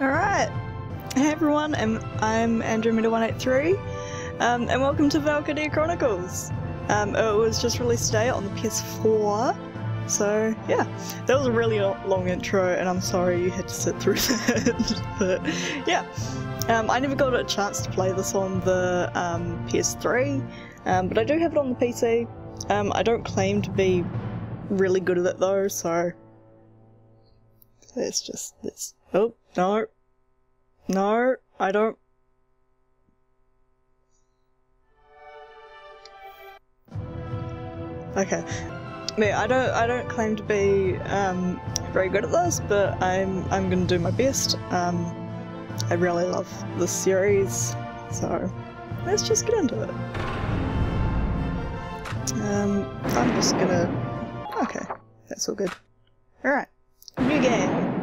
Alright, hey everyone, I'm Andromeda183, and welcome to Valkyria Chronicles. It was just released today on the PS4, so yeah, that was a really long intro, and I'm sorry you had to sit through that, but yeah. I never got a chance to play this on the PS3, but I do have it on the PC. I don't claim to be really good at it though, so it's just this. Oh, no. No, I don't. Okay. Yeah, I don't claim to be very good at this, but I'm gonna do my best. I really love this series, so let's just get into it. I'm just gonna... Okay, that's all good. Alright, new game.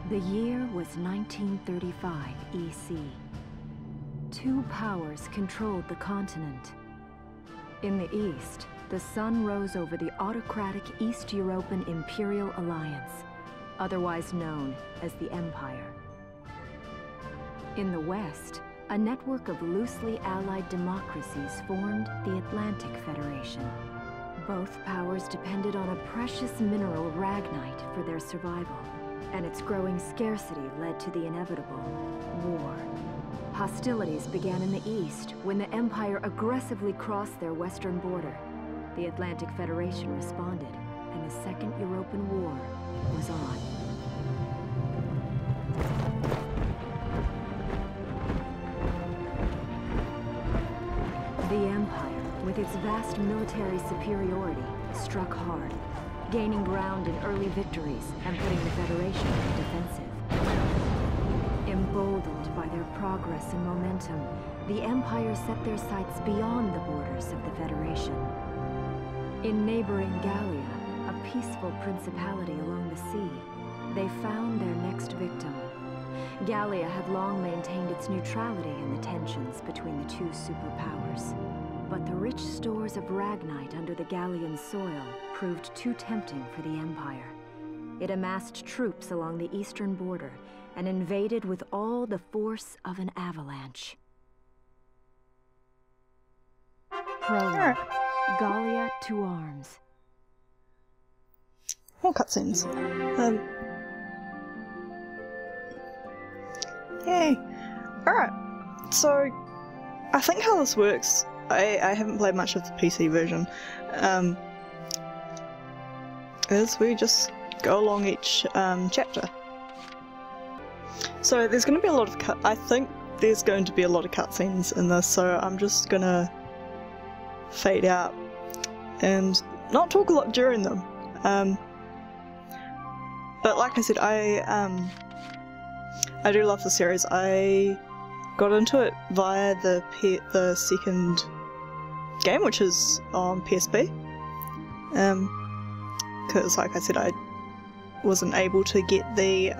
The year was 1935 EC. Two powers controlled the continent. In the east, the sun rose over the autocratic East European Imperial Alliance, otherwise known as the Empire. In the west, a network of loosely allied democracies formed the Atlantic Federation. Both powers depended on a precious mineral ragnite for their survival, and its growing scarcity led to the inevitable war. Hostilities began in the east when the Empire aggressively crossed their western border. The Atlantic Federation responded, and the Second European War was on. The Empire, with its vast military superiority, struck hard, gaining ground in early victories and putting the Federation on the defensive. Emboldened by their progress and momentum, the Empire set their sights beyond the borders of the Federation. In neighboring Gallia, a peaceful principality along the sea, they found their next victim. Gallia had long maintained its neutrality in the tensions between the two superpowers. But the rich stores of ragnite under the Gallian soil proved too tempting for the Empire. It amassed troops along the eastern border and invaded with all the force of an avalanche. Prologue. Gallia to arms. More cutscenes. Yay. Alright, so I think how this works, I haven't played much of the PC version, is we just go along each chapter. So there's going to be a lot of I think there's going to be a lot of cutscenes in this, so I'm just gonna fade out and not talk a lot during them. But like I said, I do love the series. I got into it via the second game, which is on PSP. Because like I said, I wasn't able to get the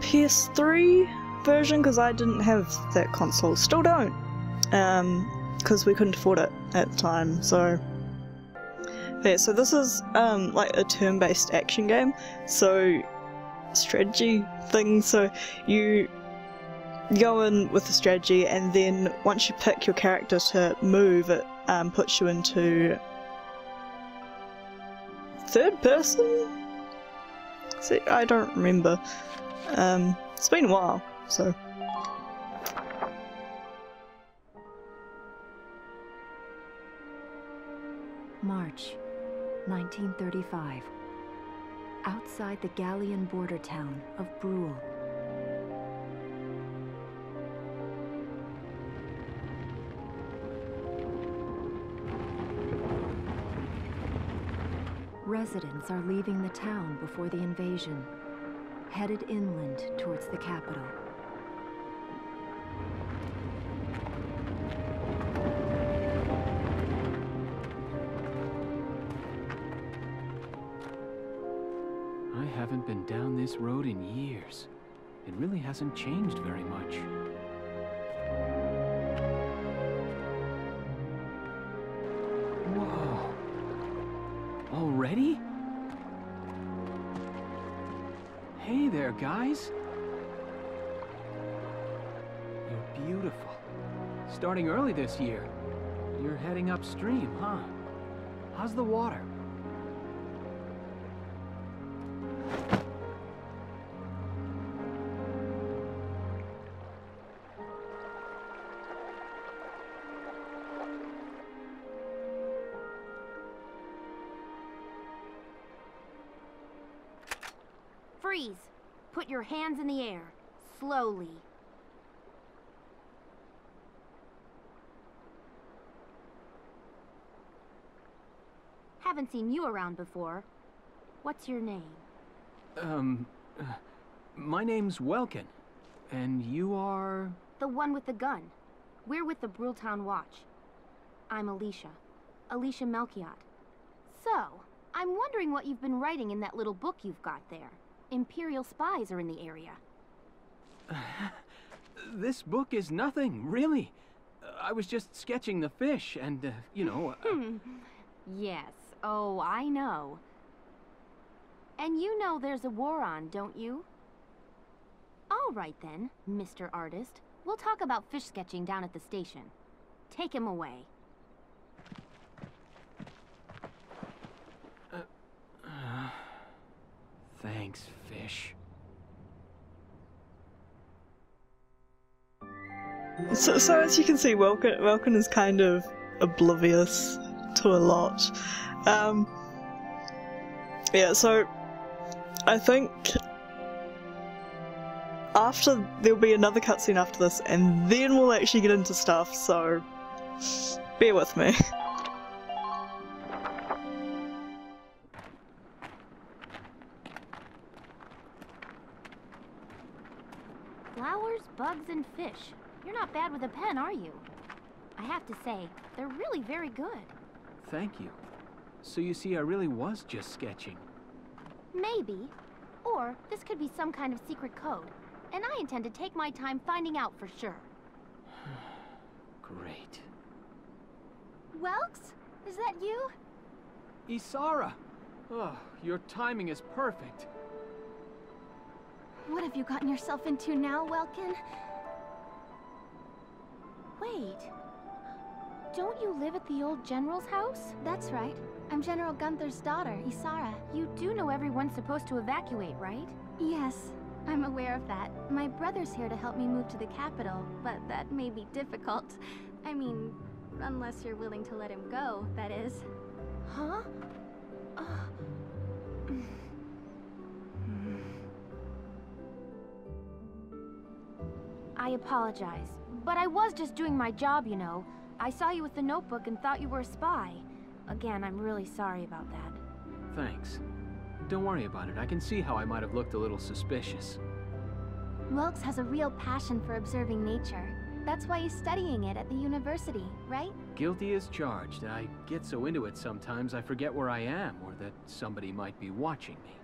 PS3 version because I didn't have that console. Still don't, because we couldn't afford it at the time. So yeah, so this is like a turn-based action game, so strategy thing. So you go in with the strategy, and then once you pick your character to move, it puts you into third person? See, I don't remember. It's been a while, so. March 1935. Outside the Gallian border town of Brule. Residents are leaving the town before the invasion, headed inland towards the capital. I haven't been down this road in years. It really hasn't changed very much. there, guys. You're beautiful. Starting early this year. You're heading upstream, huh? How's the water? Freeze! Put your hands in the air. Slowly. Haven't seen you around before. What's your name? My name's Welkin. And you are? The one with the gun. We're with the Brultown Watch. I'm Alicia. Alicia Melchiot. So, I'm wondering what you've been writing in that little book you've got there. Imperial spies are in the area. This book is nothing, really. I was just sketching the fish and, you know... Yes. Oh, I know. And you know there's a war on, don't you? All right then, Mr. Artist. We'll talk about fish sketching down at the station. Take him away. Thanks, fish. So as you can see, Welkin is kind of oblivious to a lot. Yeah, so I think there'll be another cutscene after this, and then we'll actually get into stuff, so bear with me. Flowers, bugs, and fish. You're not bad with a pen, are you? I have to say, they're really very good. Thank you. So you see, I really was just sketching. Maybe. Or this could be some kind of secret code. And I intend to take my time finding out for sure. Great. Welks? Is that you? Isara! Oh, your timing is perfect. What have you gotten yourself into now, Welkin? Wait. Don't you live at the old General's house? That's right. I'm General Gunther's daughter, Isara. You do know everyone's supposed to evacuate, right? Yes, I'm aware of that. My brother's here to help me move to the capital, but that may be difficult. I mean, unless you're willing to let him go, that is. Huh? I apologize, but I was just doing my job, you know. I saw you with the notebook and thought you were a spy. Again, I'm really sorry about that. Thanks. Don't worry about it. I can see how I might have looked a little suspicious. Welks has a real passion for observing nature. That's why he's studying it at the university, right? Guilty as charged. I get so into it sometimes I forget where I am, or that somebody might be watching me.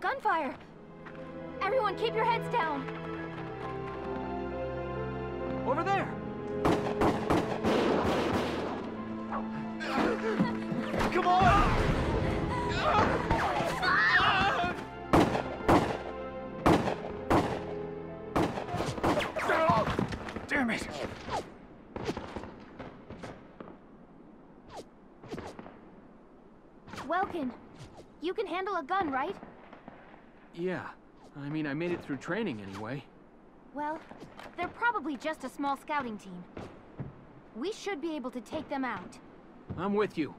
Gunfire! Everyone keep your heads down! Over there! Come on! Damn it! Welkin, you can handle a gun, right? Yeah. I mean, I made it through training anyway. Well, they're probably just a small scouting team. We should be able to take them out. I'm with you.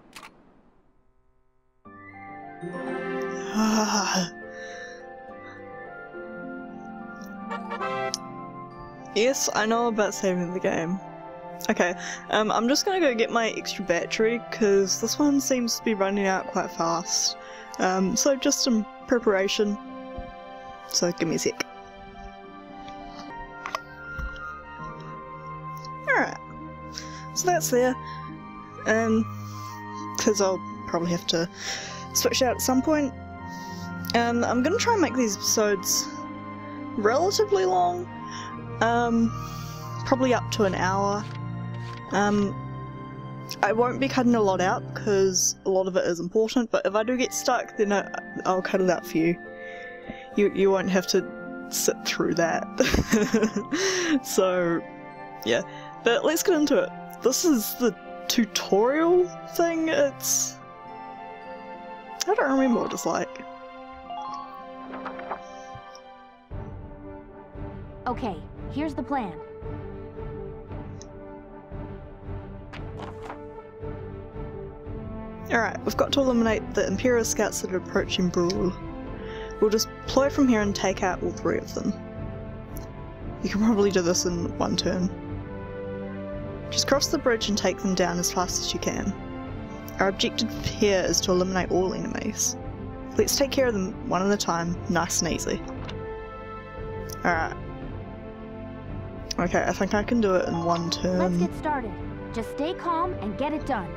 Yes, I know about saving the game. Okay, I'm just gonna go get my extra battery, because this one seems to be running out quite fast. So just some preparation. So give me a sec. Alright. So that's there. Because I'll probably have to switch out at some point. I'm gonna try and make these episodes relatively long. Probably up to an hour. I won't be cutting a lot out because a lot of it is important, but if I do get stuck, then I'll cut it out for you. You won't have to sit through that. So, yeah. But let's get into it. This is the tutorial thing. I don't remember what it's like. Okay, here's the plan. Alright, we've got to eliminate the Imperial scouts that are approaching Brule. We'll just deploy from here and take out all 3 of them. You can probably do this in 1 turn. Just cross the bridge and take them down as fast as you can. Our objective here is to eliminate all enemies. Let's take care of them one at a time, nice and easy. Alright. Okay, I think I can do it in 1 turn. Let's get started. Just stay calm and get it done.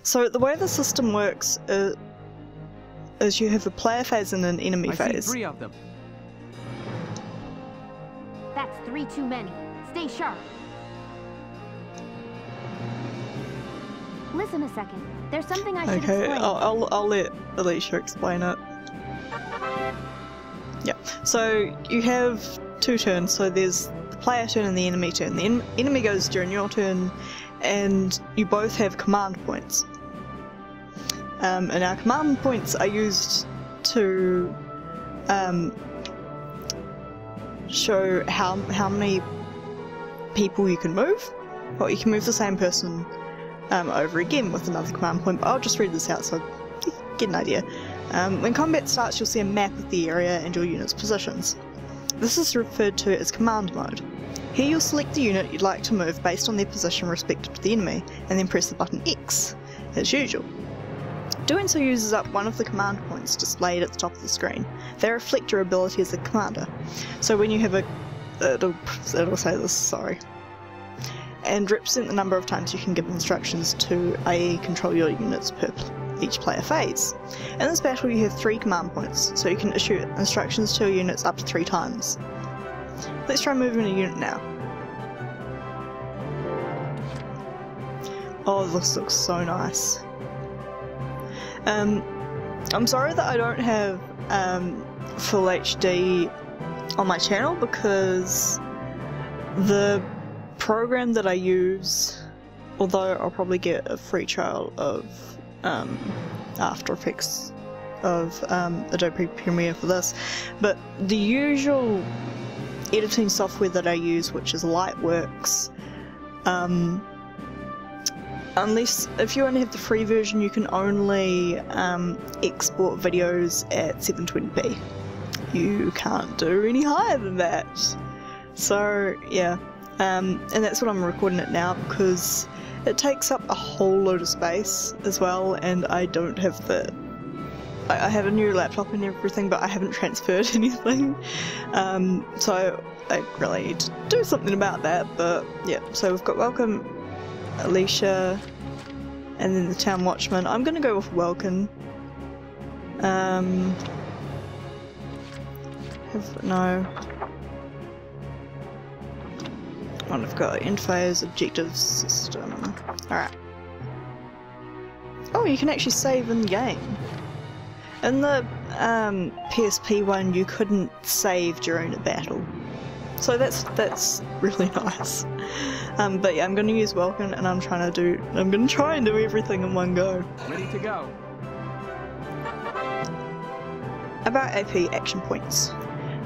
So the way the system works is you have a player phase and an enemy phase. I see 3 of them. That's 3 too many. Stay sharp. Listen a second. There's something I should explain. Okay, I'll let Alicia explain it. Yeah, so you have 2 turns, so there's the player turn and the enemy turn. The enemy goes during your turn, and you both have command points. And our command points are used to show how many people you can move. Well, you can move the same person over again with another command point, but I'll just read this out so you get an idea. When combat starts, you'll see a map of the area and your unit's positions. This is referred to as command mode. Here you'll select the unit you'd like to move based on their position respective to the enemy, and then press the button X, as usual. Doing so uses up one of the command points displayed at the top of the screen. They reflect your ability as a commander. So when you have it'll say this, sorry. And represent the number of times you can give instructions to, i.e. control your units per each player phase. In this battle you have 3 command points, so you can issue instructions to your units up to 3 times. Let's try moving a unit now. Oh, this looks so nice. I'm sorry that I don't have full HD on my channel because the program that I use, although I'll probably get a free trial of After Effects of Adobe Premiere for this, but the usual editing software that I use, which is Lightworks, unless if you only have the free version, you can only export videos at 720p. You can't do any higher than that. So yeah, and that's what I'm recording it now because it takes up a whole load of space as well, and I don't have the... I have a new laptop and everything, but I haven't transferred anything, so I really need to do something about that. But yeah, so we've got Welcome, Alicia, and then the Town Watchman. I'm gonna go with Welcome. No. What I've got, end phase, objective system. Alright. Oh, you can actually save in the game. In the PSP one, you couldn't save during a battle. So that's really nice. But yeah, I'm going to use Welcome, and I'm going to try and do everything in one go. Ready to go. About AP action points.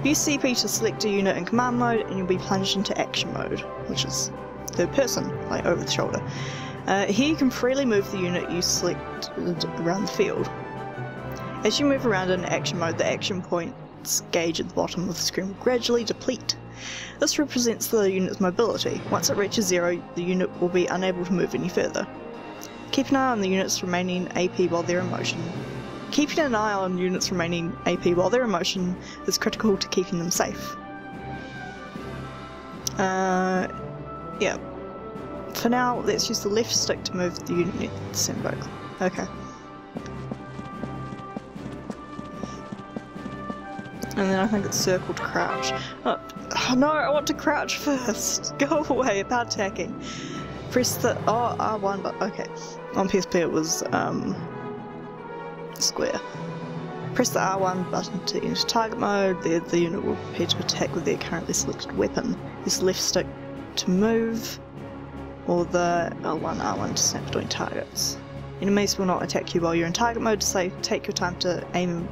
Use CP to select a unit in command mode, and you'll be plunged into action mode, which is third person, like over the shoulder. Here you can freely move the unit you select around the field. As you move around in action mode, the action points gauge at the bottom of the screen will gradually deplete. This represents the unit's mobility. Once it reaches 0, the unit will be unable to move any further. Keep an eye on the units remaining AP while they're in motion. Keeping an eye on units remaining AP while they're in motion is critical to keeping them safe. Yeah. For now, let's use the left stick to move the unit symbol. Okay. And then I think it's circle to crouch. Oh no, I want to crouch first! Go away, about attacking. press the R1 but okay. On PSP it was square. Press the R1 button to enter target mode. The unit will prepare to attack with their currently selected weapon. Use the left stick to move, or the R1 to snap between targets. Enemies will not attack you while you're in target mode, so take your time to aim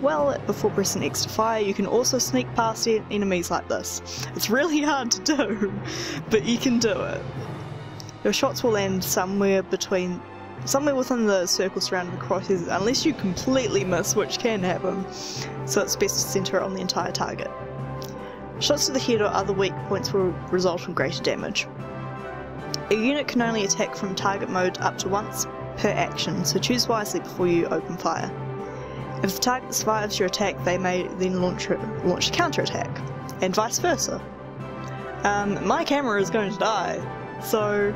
well before pressing X to fire. You can also sneak past enemies like this. It's really hard to do, but you can do it. Your shots will land somewhere within the circle surrounding the crosshairs, unless you completely miss, which can happen, so it's best to centre it on the entire target. Shots to the head or other weak points will result in greater damage. A unit can only attack from target mode up to once per action, so choose wisely before you open fire. If the target survives your attack, they may then launch a counter-attack, and vice versa. My camera is going to die, so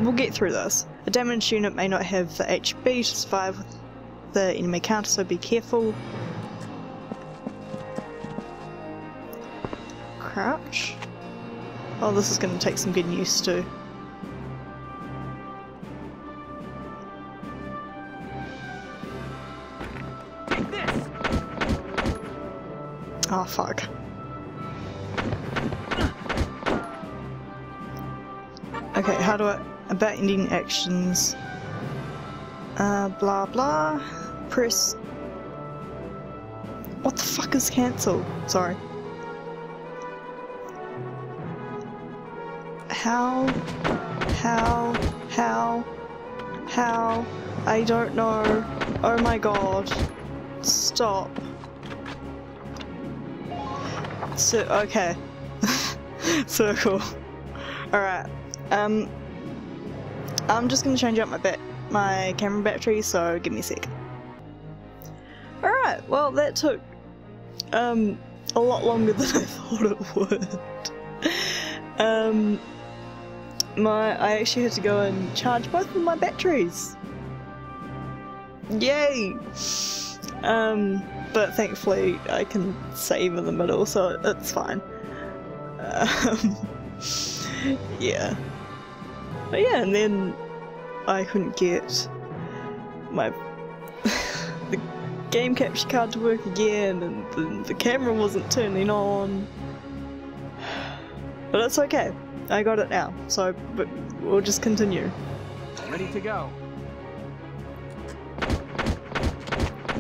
we'll get through this. A damaged unit may not have the HP to survive with the enemy counter, so be careful. Crouch. Oh, this is going to take some getting used to. Take this. Oh, fuck. Okay, how do I... About ending actions. Blah blah. Press... What the fuck is cancel? Sorry. How? I don't know. Oh my god. Stop. So, okay. Circle. Alright. I'm just gonna change out my camera battery, so give me a sec. Alright, well that took a lot longer than I thought it would. I actually had to go and charge both of my batteries. Yay! But thankfully I can save in the middle, so it's fine. Yeah. But yeah, and then I couldn't get my the game capture card to work again, and the camera wasn't turning on. But it's okay. I got it now, so but we'll just continue. Ready to go.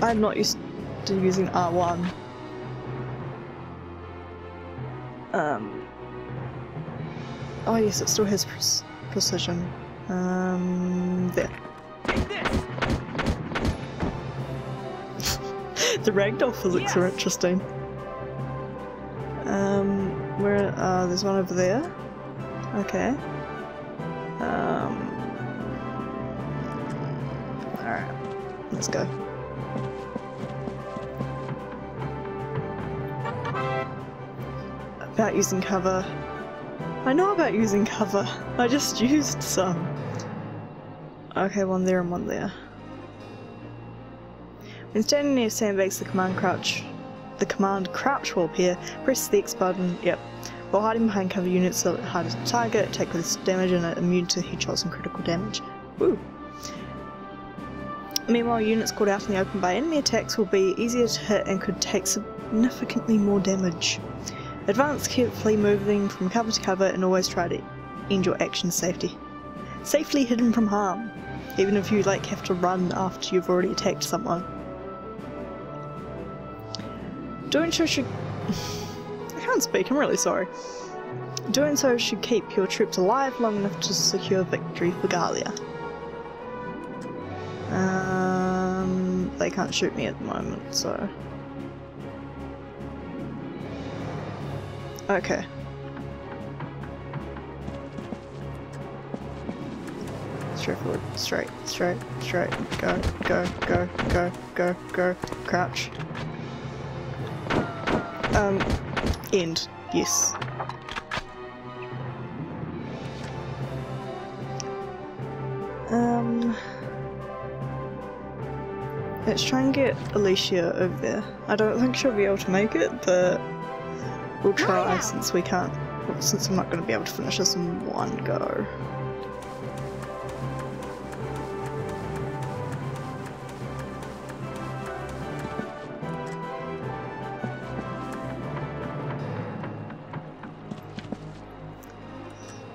I'm not used to using R1. Oh yes, it still has precision. There. The ragdoll physics are interesting. Where? There's one over there. Okay. Alright. Let's go. About using cover. I know about using cover. I just used some. Okay, one there and one there. When standing near sandbags, the command crouch will appear. Press the X button. Yep. While hiding behind cover, units are harder to target, take less damage, and are immune to headshots and critical damage. Woo! Meanwhile, units caught out in the open by enemy attacks will be easier to hit and could take significantly more damage. Advance carefully, moving from cover to cover, and always try to end your action safely hidden from harm, even if you have to run after you've already attacked someone. Doing so should... I can't speak, I'm really sorry. Doing so should keep your troops alive long enough to secure victory for Galore. They can't shoot me at the moment, so... Okay. Straightforward, straight, go, crouch. End, yes. Let's try and get Alicia over there. I don't think she'll be able to make it, but we'll try since we can't since I'm not going to be able to finish this in one go.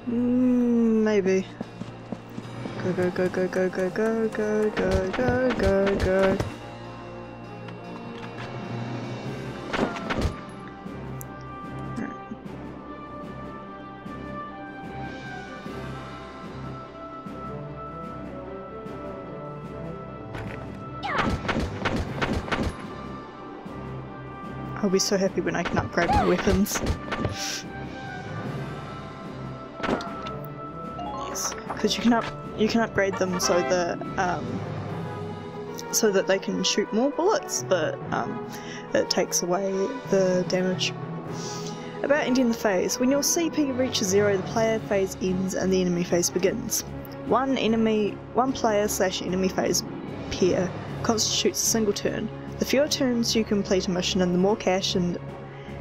Maybe. Go, go, go, go, go, go, go, go, go, go, go. I'll be so happy when I can upgrade my weapons. Yes, because you can upgrade them so that they can shoot more bullets, but it takes away the damage. About ending the phase. When your CP reaches 0, the player phase ends and the enemy phase begins. One player/enemy phase pair constitutes a single turn. The fewer turns you complete a mission and the more cash and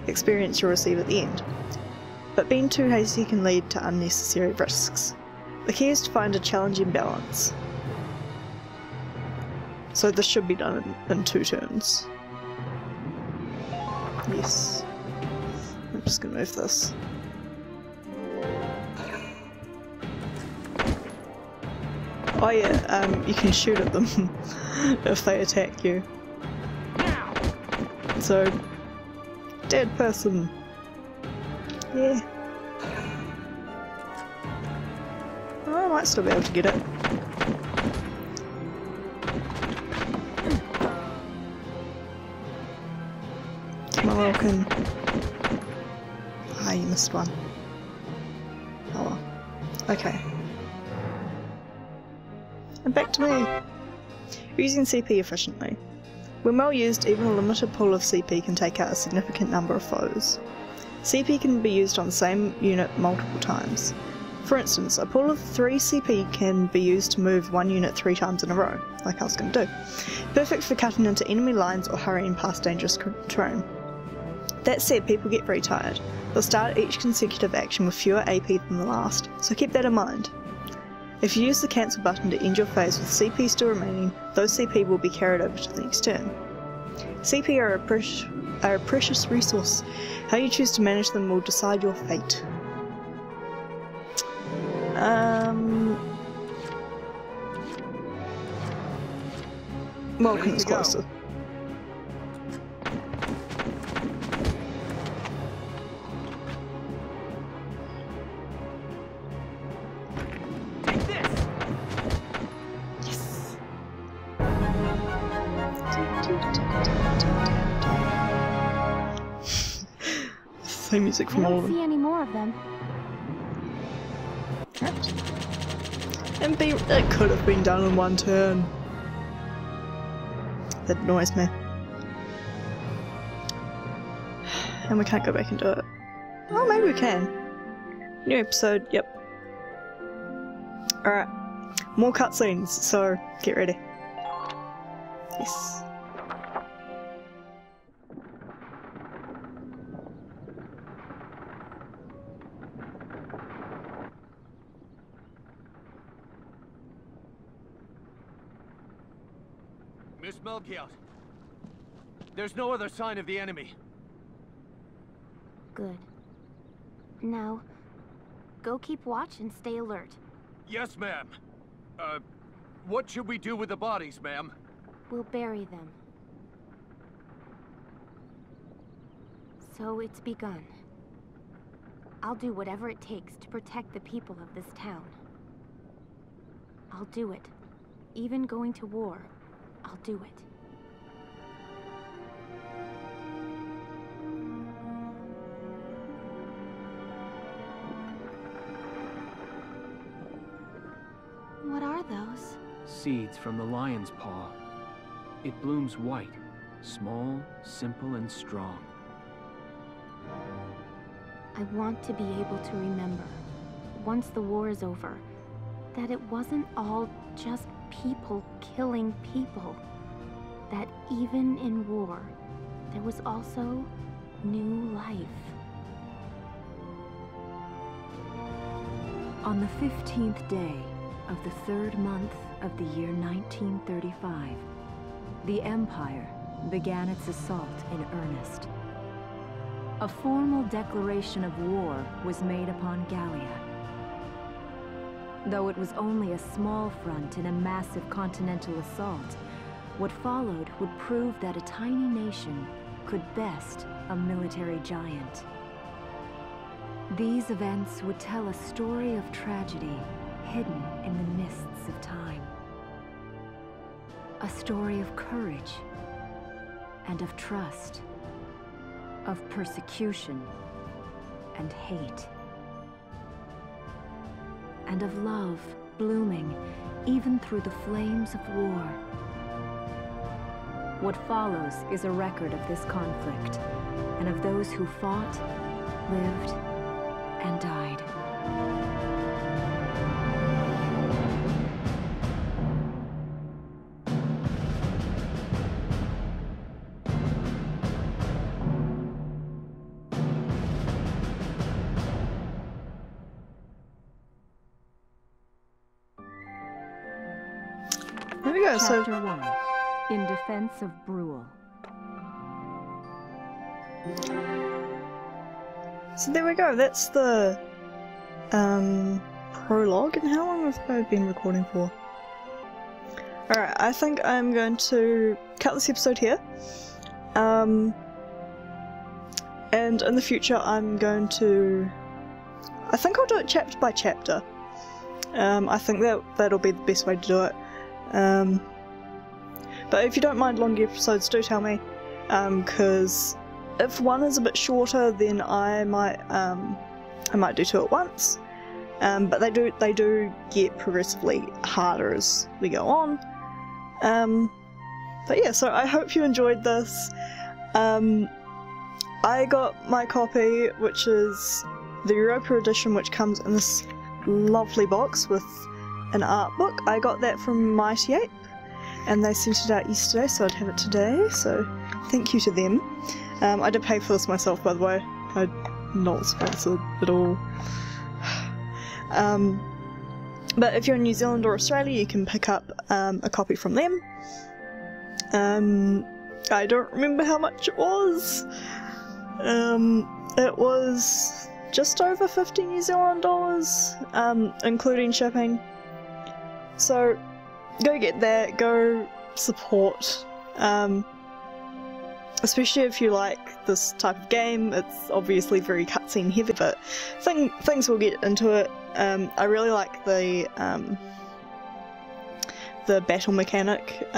experience you'll receive at the end. But being too hasty can lead to unnecessary risks. The key is to find a challenging balance. So this should be done in 2 turns. Yes. I'm just gonna move this. Oh yeah, you can shoot at them if they attack you. So, dead person. Yeah. Oh, I might still be able to get it. Come on, Wilkin. Ah, you missed one. Oh well. Okay. And back to me. Using CP efficiently. When well used, even a limited pool of CP can take out a significant number of foes. CP can be used on the same unit multiple times. For instance, a pool of 3 CP can be used to move one unit 3 times in a row, like I was going to do. Perfect for cutting into enemy lines or hurrying past dangerous terrain. That said, people get very tired. They'll start each consecutive action with fewer AP than the last, so keep that in mind. If you use the cancel button to end your phase with CP still remaining, those CP will be carried over to the next turn. CP are a precious resource. How you choose to manage them will decide your fate. Welcome is closer. Same music from all of them. I don't see any more of them. And it could have been done in 1 turn. That annoys me. And we can't go back and do it. Oh, maybe we can. New episode, yep. Alright. More cutscenes, so get ready. Yes. Miss Melchiot, there's no other sign of the enemy. Good. Now, go keep watch and stay alert. Yes, ma'am. What should we do with the bodies, ma'am? We'll bury them. So it's begun. I'll do whatever it takes to protect the people of this town. I'll do it. Even going to war, I'll do it. What are those? Seeds from the lion's paw. It blooms white, small, simple, and strong. I want to be able to remember, once the war is over, that it wasn't all just people killing people. That even in war, there was also new life. On the 15th day of the 3rd month of the year 1935, the Empire began its assault in earnest. A formal declaration of war was made upon Gallia. Though it was only a small front in a massive continental assault, what followed would prove that a tiny nation could best a military giant. These events would tell a story of tragedy hidden in the mists of time. A story of courage and of trust, of persecution and hate, and of love blooming even through the flames of war. What follows is a record of this conflict, and of those who fought, lived, and died. There we go. Chapter 1. In Defense of Brule. So there we go, that's the prologue. And how long have I been recording for? Alright, I think I'm going to cut this episode here. And in the future I'm going to... I think I'll do it chapter by chapter. I think that'll be the best way to do it. But if you don't mind longer episodes, do tell me. Because if one is a bit shorter, then I might do two at once. But they do get progressively harder as we go on. But yeah, so I hope you enjoyed this. I got my copy, which is the Europa edition, which comes in this lovely box with an art book. I got that from MightyApe, and they sent it out yesterday, so I'd have it today, so thank you to them. I did pay for this myself, by the way. I'm not sponsored at all. But if you're in New Zealand or Australia, you can pick up a copy from them. I don't remember how much it was. It was just over 50 New Zealand dollars, including shipping. So go get that, go support, especially if you like this type of game. It's obviously very cutscene heavy, but things will get into it. I really like the battle mechanic,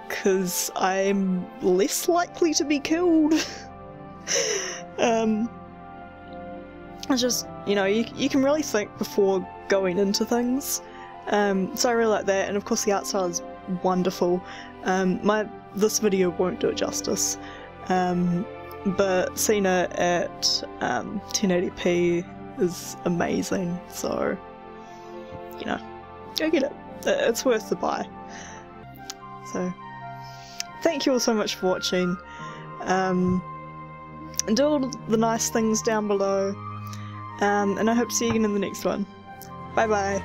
because I'm less likely to be killed. It's just, you know, you can really think before going into things. So I really like that, and of course the art style is wonderful. This video won't do it justice, but seeing it at 1080p is amazing, so, you know, go get it. It's worth the buy. So, thank you all so much for watching, and do all the nice things down below, and I hope to see you again in the next one. Bye bye.